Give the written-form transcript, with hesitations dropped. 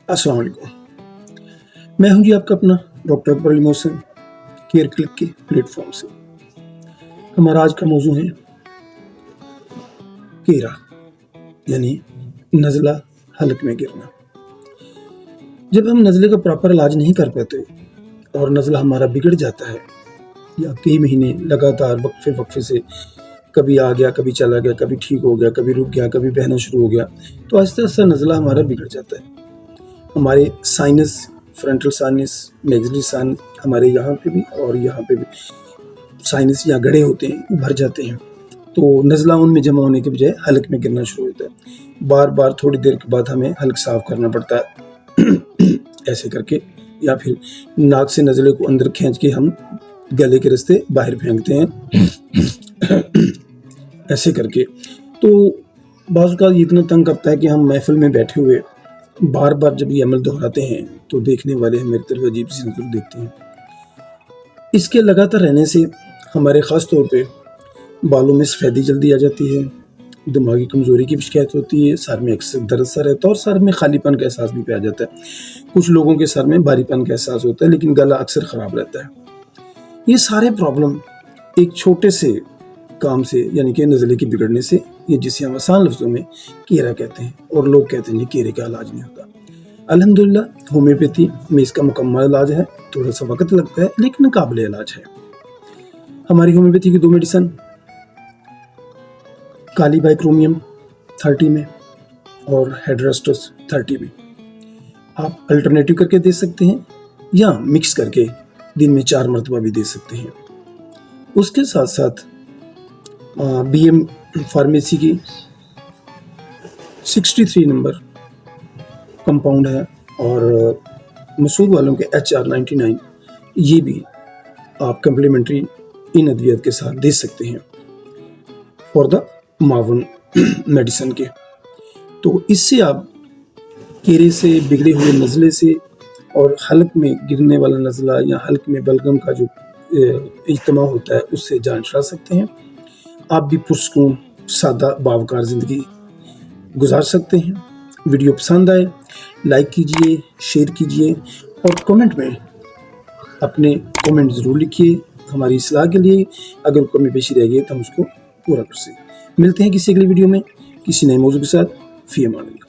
अस्सलाम वालेकुम। मैं हूं जी आपका अपना doctor Akbar Ali Mohsin, care click के प्लेटफॉर्म से। हमारा आज का मौजू है कीड़ा यानी नज़ला हलक में गिरना। जब हम नज़ले का प्रॉपर इलाज नहीं कर पाते और नज़ला हमारा बिगड़ जाता है या कई महीने लगातार वक्फे से कभी आ गया, कभी चला गया, कभी ठीक हो गया, कभी रुक गया, कभी बहना शुरू हो गया, तो आहिस्ता आहिस्ता नज़ला हमारा बिगड़ जाता है। हमारे sinus, frontal sinus, maxillary sinus, हमारे यहाँ पे भी और यहाँ पे भी साइनस या गड्ढे होते हैं, भर जाते हैं, तो नज़ला उनमें जमा होने के बजाय हलक में गिरना शुरू होता है। बार बार थोड़ी देर के बाद हमें हलक साफ करना पड़ता है ऐसे करके, या फिर नाक से नज़ले को अंदर खींच के हम गले के रास्ते बाहर फेंकते हैं ऐसे करके। तो बाज़ का इतना तंग करता है कि हम महफिल में बैठे हुए बार बार जब ये अमल दोहराते हैं तो देखने वाले हमारी तरफ अजीब सी नज़र देखते हैं। इसके लगातार रहने से हमारे ख़ास तौर पे बालों में सफ़ेदी जल्दी आ जाती है, दिमागी कमज़ोरी की भी शिकायत होती है, सर में अक्सर दर्द सा रहता है और सर में खालीपन का एहसास भी आ जाता है। कुछ लोगों के सर में भारीपन का एहसास होता है, लेकिन गला अक्सर ख़राब रहता है। ये सारे प्रॉब्लम एक छोटे से काम से, यानी कि नज़ले के बिगड़ने से, ये जिसे हम आसान लफ्ज़ों में कीड़ा कहते हैं, और लोग कहते हैं कीड़े का इलाज नहीं होता। अल्हम्दुलिल्लाह होम्योपैथी में इसका मुकम्मल इलाज है। थोड़ा सा वक्त लगता है लेकिन काबिल इलाज है। हमारी होम्योपैथी की 2 मेडिसिन, काली बाइक्रोमियम 30 में और हेड्रास्टस 30 में, आप अल्टरनेटिव करके दे सकते हैं या मिक्स करके दिन में 4 मरतबा भी दे सकते हैं। उसके साथ साथ BM फार्मेसी की 63 नंबर कंपाउंड है, और मसूद वालों के HR99, ये भी आप कम्प्लीमेंट्री इन अद्वियत के साथ दे सकते हैं फॉर द मावन मेडिसिन के। तो इससे आप कीड़े से, बिगड़े हुए नज़ले से और हलक में गिरने वाला नज़ला या हलक में बलगम का जो इज्तिमा होता है उससे जान छुड़ा सकते हैं। आप भी पुरसकून, सादा, बावकार ज़िंदगी गुजार सकते हैं। वीडियो पसंद आए लाइक कीजिए, शेयर कीजिए और कमेंट में अपने कमेंट ज़रूर लिखिए हमारी इस्लाह के लिए। अगर कमी पेशी रह गई तो हम उसको पूरा कर सकें। मिलते हैं किसी अगली वीडियो में किसी नए मौजू के साथ। फ़ी अमान अल्लाह।